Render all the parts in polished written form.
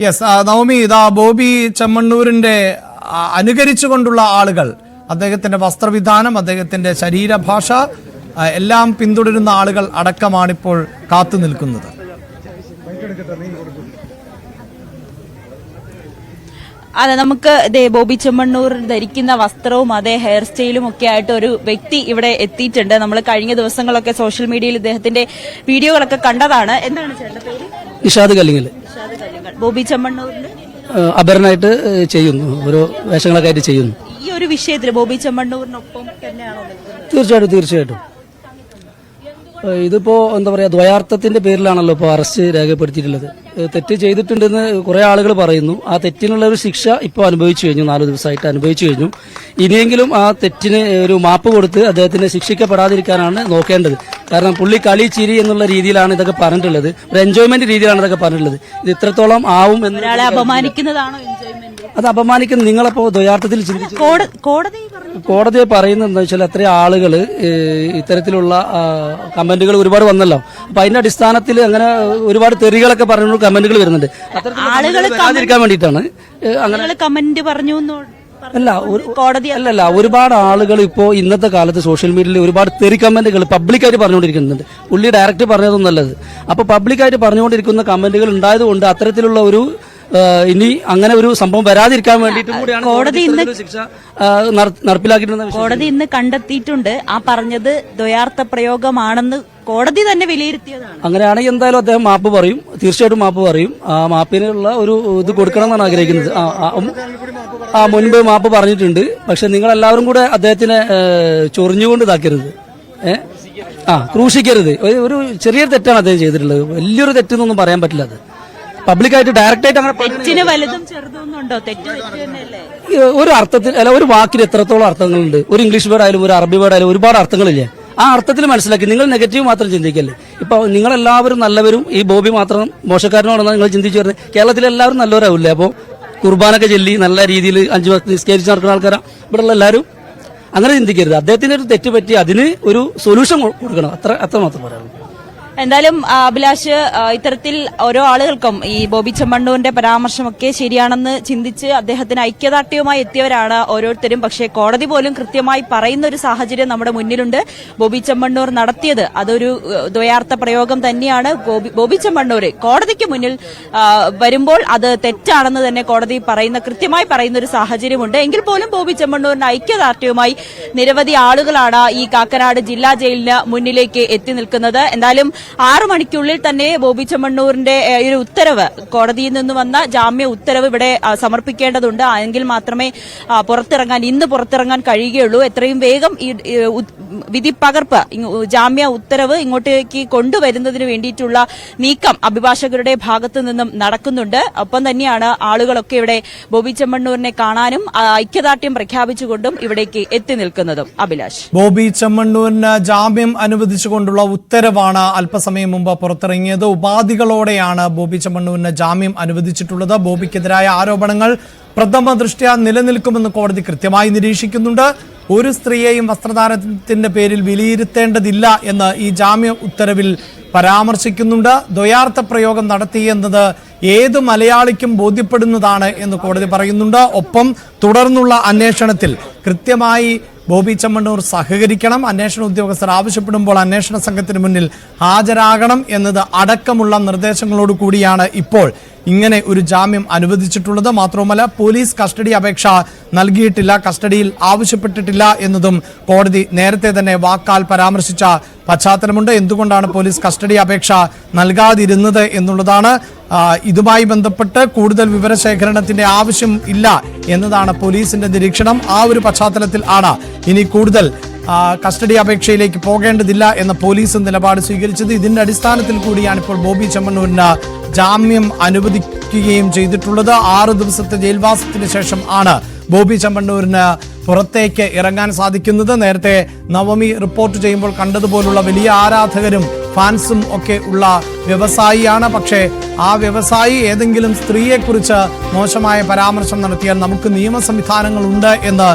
Yes, Navami, ഇതാ ബോബി ചെമ്മണ്ണൂരിന്റെ അനുകരിച്ചുകൊണ്ടുള്ള ആളുകൾ, അദ്ദേഹത്തിന്റെ വസ്ത്രവിധാനം, അദ്ദേഹത്തിന്റെ ശരീരഭാഷ എല്ലാം പിന്തുടരുന്ന ആളുകൾ അടക്കമാണിപ്പോൾ കാത്തു നിൽക്കുന്നത്. അതെ, നമുക്ക് ബോബി ചെമ്മണ്ണൂർ ധരിക്കുന്ന വസ്ത്രവും അതേ ഹെയർ സ്റ്റൈലും ഒക്കെ ആയിട്ട് ഒരു വ്യക്തി ഇവിടെ എത്തിയിട്ടുണ്ട്. നമ്മൾ കഴിഞ്ഞ ദിവസങ്ങളൊക്കെ സോഷ്യൽ മീഡിയയിൽ ഇദ്ദേഹത്തിന്റെ വീഡിയോകളൊക്കെ കണ്ടതാണ്. എന്താണ് ചേട്ടന്റെ പേര്? ഇഷാദ് കല്ലിങ്ങൽ. ബോബി ചെമ്മണ്ണൂരിന് അപരനായിട്ട് ചെയ്യുന്നു, ഓരോ വേഷങ്ങളൊക്കെ ആയിട്ട് ചെയ്യുന്നു. ഈ ഒരു വിഷയത്തിൽ ബോബി ചെമ്മണ്ണൂരിനൊപ്പം തന്നെയാണോ? തീർച്ചയായിട്ടും. ഇതിപ്പോ എന്താ പറയാ, ദ്വയാർത്ഥത്തിന്റെ പേരിലാണല്ലോ ഇപ്പോൾ അറസ്റ്റ് രേഖപ്പെടുത്തിയിട്ടുള്ളത്. തെറ്റ് ചെയ്തിട്ടുണ്ടെന്ന് കുറെ ആളുകൾ പറയുന്നു. ആ തെറ്റിനുള്ള ഒരു ശിക്ഷ ഇപ്പോൾ അനുഭവിച്ചു കഴിഞ്ഞു, 4 ദിവസമായിട്ട് അനുഭവിച്ചു കഴിഞ്ഞു. ഇനിയെങ്കിലും ആ തെറ്റിന് ഒരു മാപ്പ് കൊടുത്ത് അദ്ദേഹത്തിന് ശിക്ഷിക്കപ്പെടാതിരിക്കാനാണ് നോക്കേണ്ടത്. കാരണം പുള്ളി കളി ചിരി എന്നുള്ള രീതിയിലാണ് ഇതൊക്കെ പറഞ്ഞിട്ടുള്ളത്, ഒരു എൻജോയ്മെന്റ് രീതിയിലാണ് ഇതൊക്കെ പറഞ്ഞിട്ടുള്ളത്. ഇത് ഇത്രത്തോളം ആവും എന്ന് അപമാനിക്കുന്നതാണോ എൻജോയ്മെന്റ്? അത് അപമാനിക്കുന്നത്. നിങ്ങളപ്പോ ദ്വയാർത്ഥത്തിൽ ചിന്തിച്ചു കോടതിയെ പറയുന്നത് എന്താ വെച്ചാൽ, അത്രയും ആളുകൾ ഇത്തരത്തിലുള്ള കമന്റുകൾ ഒരുപാട് വന്നല്ലോ. അപ്പൊ അതിന്റെ അടിസ്ഥാനത്തിൽ അങ്ങനെ ഒരുപാട് തെറികളൊക്കെ പറഞ്ഞു കമന്റുകൾ വരുന്നുണ്ട്. വരാതിരിക്കാൻ വേണ്ടിയിട്ടാണ് അങ്ങനെ കമന്റ് പറഞ്ഞു. അല്ലല്ല, ഒരുപാട് ആളുകൾ ഇപ്പോ ഇന്നത്തെ കാലത്ത് സോഷ്യൽ മീഡിയയിൽ ഒരുപാട് തെറി കമന്റുകൾ പബ്ലിക്കായിട്ട് പറഞ്ഞുകൊണ്ടിരിക്കുന്നുണ്ട്. പുള്ളി ഡയറക്റ്റ് പറഞ്ഞതൊന്നല്ലത്. അപ്പൊ പബ്ലിക്കായിട്ട് പറഞ്ഞുകൊണ്ടിരിക്കുന്ന കമന്റുകൾ ഉണ്ടായതുകൊണ്ട് അത്തരത്തിലുള്ള ഒരു ഇനി അങ്ങനെ ഒരു സംഭവം വരാതിരിക്കാൻ വേണ്ടിയിട്ടും കൂടിയാണ് കോടതി ശിക്ഷ നടപ്പിലാക്കിയിട്ടുള്ള കോടതി ഇന്ന് കണ്ടെത്തിയിട്ടുണ്ട്. ആ പറഞ്ഞത് ദ്വയാർത്ഥ പ്രയോഗമാണെന്ന് കോടതി തന്നെ വിലയിരുത്തിയതാണ്. അങ്ങനെയാണെങ്കിൽ എന്തായാലും അദ്ദേഹം മാപ്പ് പറയും, തീർച്ചയായിട്ടും മാപ്പ് പറയും. ആ മാപ്പിനുള്ള ഒരു ഇത് കൊടുക്കണം എന്നാണ് ആഗ്രഹിക്കുന്നത്. മുൻപ് മാപ്പ് പറഞ്ഞിട്ടുണ്ട്. പക്ഷെ നിങ്ങൾ എല്ലാവരും കൂടെ അദ്ദേഹത്തിനെ ചൊറിഞ്ഞുകൊണ്ട് ഇതാക്കരുത്, ക്രൂശിക്കരുത്. ഒരു ചെറിയൊരു തെറ്റാണ് അദ്ദേഹം ചെയ്തിട്ടുള്ളത്. വലിയൊരു തെറ്റെന്നൊന്നും പറയാൻ പറ്റില്ല. അത് പബ്ലിക്കായിട്ട് ഡയറക്റ്റായിട്ട് അങ്ങനെ ഒരു അർത്ഥത്തിൽ അല്ല, ഒരു വാക്കിൽ എത്രത്തോളം അർത്ഥങ്ങളുണ്ട്. ഒരു ഇംഗ്ലീഷ് വേർഡ് ആയാലും ഒരു അറബി വേർഡ് ആയാലും ഒരുപാട് അർത്ഥങ്ങളില്ലേ. ആ അർത്ഥത്തിൽ മനസ്സിലാക്കി നിങ്ങൾ നെഗറ്റീവ് മാത്രം ചിന്തിക്കല്ലേ. ഇപ്പൊ നിങ്ങളെല്ലാവരും നല്ലവരും, ഈ ബോബി മാത്രം മോശക്കാരനാണെന്ന് നിങ്ങൾ ചിന്തിച്ചു വരുന്നത്. കേരളത്തിലെ എല്ലാവരും നല്ലവരാവില്ലേ? അപ്പോൾ കുർബാനൊക്കെ ചൊല്ലി നല്ല രീതിയിൽ 5 വക്ത് നിസ്കരിച്ച് നടക്കുന്ന ആൾക്കാരാ ഇവിടെയുള്ള എല്ലാവരും. അങ്ങനെ ചിന്തിക്കരുത്. അദ്ദേഹത്തിന് ഒരു തെറ്റ് പറ്റി അതിന് ഒരു സൊല്യൂഷൻ കൊടുക്കണം, അത്ര മാത്രം പറയാനുള്ളൂ. എന്തായാലും അഭിലാഷ്, ഇത്തരത്തിൽ ഓരോ ആളുകൾക്കും ഈ ബോബി ചെമ്മണ്ണൂരിന്റെ പരാമർശമൊക്കെ ശരിയാണെന്ന് ചിന്തിച്ച് അദ്ദേഹത്തിന് ഐക്യദാർഢ്യവുമായി എത്തിയവരാണ് ഓരോരുത്തരും. പക്ഷേ കോടതി പോലും കൃത്യമായി പറയുന്ന ഒരു സാഹചര്യം നമ്മുടെ മുന്നിലുണ്ട്. ബോബി ചെമ്മണ്ണൂർ നടത്തിയത് അതൊരു ദ്വയാർത്ഥ പ്രയോഗം തന്നെയാണ്. ബോബി ചെമ്മണ്ണൂർ കോടതിക്ക് മുന്നിൽ വരുമ്പോൾ അത് തെറ്റാണെന്ന് തന്നെ കോടതി കൃത്യമായി പറയുന്ന ഒരു സാഹചര്യമുണ്ട്. എങ്കിൽ പോലും ബോബി ചെമ്മണ്ണൂരിന്റെ ഐക്യദാർഢ്യവുമായി നിരവധി ആളുകളാണ് ഈ കാക്കനാട് ജില്ലാ ജയിലിന് മുന്നിലേക്ക് എത്തി നിൽക്കുന്നത്. എന്തായാലും 6 മണിക്കുള്ളിൽ തന്നെ ബോബി ചെമ്മണ്ണൂരിന്റെ ഒരു ഉത്തരവ്, കോടതിയിൽ നിന്ന് വന്ന ജാമ്യ ഉത്തരവ് ഇവിടെ സമർപ്പിക്കേണ്ടതുണ്ട്. എങ്കിൽ മാത്രമേ ഇന്ന് പുറത്തിറങ്ങാൻ കഴിയുകയുള്ളൂ. എത്രയും വേഗം ഈ വിധി പകർപ്പ്, ജാമ്യ ഉത്തരവ് ഇങ്ങോട്ടേക്ക് കൊണ്ടുവരുന്നതിന് വേണ്ടിയിട്ടുള്ള നീക്കം അഭിഭാഷകരുടെ ഭാഗത്തു നിന്നും നടക്കുന്നുണ്ട്. ഒപ്പം തന്നെയാണ് ആളുകളൊക്കെ ഇവിടെ ബോബി ചെമ്മണ്ണൂരിനെ കാണാനും ഐക്യദാർഢ്യം പ്രഖ്യാപിച്ചുകൊണ്ടും ഇവിടേക്ക് എത്തി നിൽക്കുന്നതും. അഭിലാഷ്, ബോബി ചെമ്മണ്ണൂരിന് ജാമ്യം അനുവദിച്ചുകൊണ്ടുള്ള ഉത്തരവാണ് അല്പസമയം മുമ്പ് പുറത്തിറങ്ങിയത്. ഉപാധികളോടെയാണ് ബോബി ചെമ്മണ്ണൂരിന് ജാമ്യം അനുവദിച്ചിട്ടുള്ളത്. ബോബിക്കെതിരായ ആരോപണങ്ങൾ പ്രഥമ ദൃഷ്ട്യാ നിലനിൽക്കുമെന്ന് കോടതി കൃത്യമായി നിരീക്ഷിക്കുന്നുണ്ട്. ഒരു സ്ത്രീയെയും വസ്ത്രധാരണത്തിന്റെ പേരിൽ വിലയിരുത്തേണ്ടതില്ല എന്ന് ഈ ജാമ്യ ഉത്തരവിൽ പരാമർശിക്കുന്നുണ്ട്. ദ്വയാർത്ഥ പ്രയോഗം നടത്തിയെന്നത് ഏത് മലയാളിക്കും ബോധ്യപ്പെടുന്നതാണ് എന്ന് കോടതി പറയുന്നുണ്ട്. ഒപ്പം തുടർന്നുള്ള അന്വേഷണത്തിൽ കൃത്യമായി ബോബി ചെമ്മണ്ണൂർ സഹകരിക്കണം, അന്വേഷണ ഉദ്യോഗസ്ഥർ ആവശ്യപ്പെടുമ്പോൾ അന്വേഷണ സംഘത്തിന് മുന്നിൽ ഹാജരാകണം എന്നത് അടക്കമുള്ള നിർദ്ദേശങ്ങളോട് കൂടിയാണ് ഇപ്പോൾ ഇങ്ങനെ ഒരു ജാമ്യം അനുവദിച്ചിട്ടുള്ളത്. മാത്രവുമല്ല, പോലീസ് കസ്റ്റഡി അപേക്ഷ നൽകിയിട്ടില്ല, കസ്റ്റഡിയിൽ ആവശ്യപ്പെട്ടിട്ടില്ല എന്നതും കോടതി നേരത്തെ തന്നെ വാക്കാൽ പരാമർശിച്ച പശ്ചാത്തലമുണ്ട്. എന്തുകൊണ്ടാണ് പോലീസ് കസ്റ്റഡി അപേക്ഷ നൽകാതിരുന്നത് എന്നുള്ളതാണ്. ഇതുമായി ബന്ധപ്പെട്ട് കൂടുതൽ വിവരശേഖരണത്തിന്റെ ആവശ്യം ഇല്ല എന്നതാണ് പോലീസിന്റെ നിരീക്ഷണം. ആ ഒരു പശ്ചാത്തലത്തിൽ ആണ് ഇനി കൂടുതൽ കസ്റ്റഡി അപേക്ഷയിലേക്ക് പോകേണ്ടതില്ല എന്ന പോലീസ് നിലപാട് സ്വീകരിച്ചത്. ഇതിന്റെ അടിസ്ഥാനത്തിൽ കൂടിയാണ് ഇപ്പോൾ ബോബി ചെമ്മണ്ണൂരിന് ജാമ്യം അനുവദിക്കുകയും ചെയ്തിട്ടുള്ളത്. 6 ദിവസത്തെ ജയിൽവാസത്തിന് ശേഷം ആണ് ബോബി ചെമ്മണ്ണൂരിന് പുറത്തേക്ക് ഇറങ്ങാൻ സാധിക്കുന്നത്. നേരത്തെ നവമി റിപ്പോർട്ട് ചെയ്യുമ്പോൾ കണ്ടതുപോലുള്ള വലിയ ആരാധകരും ഫാൻസും ഒക്കെ ഉള്ള വ്യവസായിയാണ്. പക്ഷേ ആ വ്യവസായി ഏതെങ്കിലും സ്ത്രീയെക്കുറിച്ച് മോശമായ പരാമർശം നടത്തിയാൽ നമുക്ക് നിയമ സംവിധാനങ്ങളുണ്ട് എന്ന്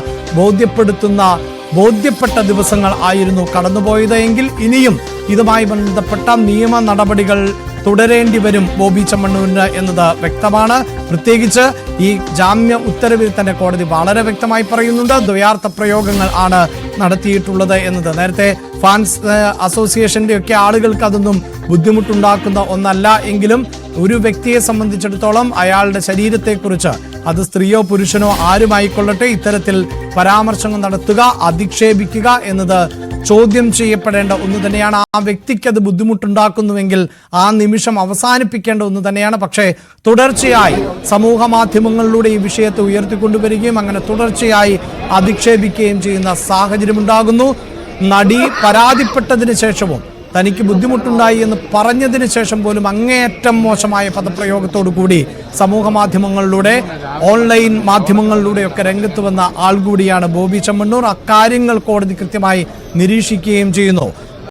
ബോധ്യപ്പെട്ട ദിവസങ്ങൾ ആയിരുന്നു കടന്നുപോയത്. എങ്കിൽ ഇനിയും ഇതുമായി ബന്ധപ്പെട്ട നിയമ നടപടികൾ തുടരേണ്ടി വരും ബോബി ചെമ്മണ്ണൂരിന് എന്നത് വ്യക്തമാണ്. പ്രത്യേകിച്ച് ഈ ജാമ്യ ഉത്തരവിൽ തന്നെ കോടതി വളരെ വ്യക്തമായി പറയുന്നുണ്ട് ദ്വയാർത്ഥ പ്രയോഗങ്ങൾ ആണ് നടത്തിയിട്ടുള്ളത് എന്നത്. നേരത്തെ ഫാൻസ് അസോസിയേഷന്റെ ഒക്കെ ആളുകൾക്ക് അതൊന്നും ബുദ്ധിമുട്ടുണ്ടാക്കുന്ന ഒന്നല്ല എങ്കിലും ഒരു വ്യക്തിയെ സംബന്ധിച്ചിടത്തോളം അയാളുടെ ശരീരത്തെക്കുറിച്ച് അത് സ്ത്രീയോ പുരുഷനോ ആരുമായിക്കൊള്ളട്ടെ ഇത്തരത്തിൽ പരാമർശങ്ങൾ നടത്തുക, അധിക്ഷേപിക്കുക എന്നത് ചോദ്യം ചെയ്യപ്പെടേണ്ട ഒന്ന് തന്നെയാണ്. ആ വ്യക്തിക്ക് അത് ബുദ്ധിമുട്ടുണ്ടാക്കുന്നുവെങ്കിൽ ആ നിമിഷം അവസാനിപ്പിക്കേണ്ട ഒന്ന് തന്നെയാണ്. പക്ഷേ തുടർച്ചയായി സമൂഹ മാധ്യമങ്ങളിലൂടെ ഈ വിഷയത്തെ ഉയർത്തിക്കൊണ്ടുവരികയും അങ്ങനെ തുടർച്ചയായി അധിക്ഷേപിക്കുകയും ചെയ്യുന്ന സാഹചര്യമുണ്ടാകുന്നു. നടി പരാതിപ്പെട്ടതിന് ശേഷവും തനിക്ക് ബുദ്ധിമുട്ടുണ്ടായി എന്ന് പറഞ്ഞതിന് ശേഷം പോലും അങ്ങേയറ്റം മോശമായ പദപ്രയോഗത്തോടു കൂടി സമൂഹ മാധ്യമങ്ങളിലൂടെ ഓൺലൈൻ മാധ്യമങ്ങളിലൂടെയൊക്കെ രംഗത്ത് വന്ന ആൾ കൂടിയാണ് ബോബി ചെമ്മണ്ണൂർ. അക്കാര്യങ്ങൾ കോടതി കൃത്യമായി നിരീക്ഷിക്കുകയും ചെയ്യുന്നു.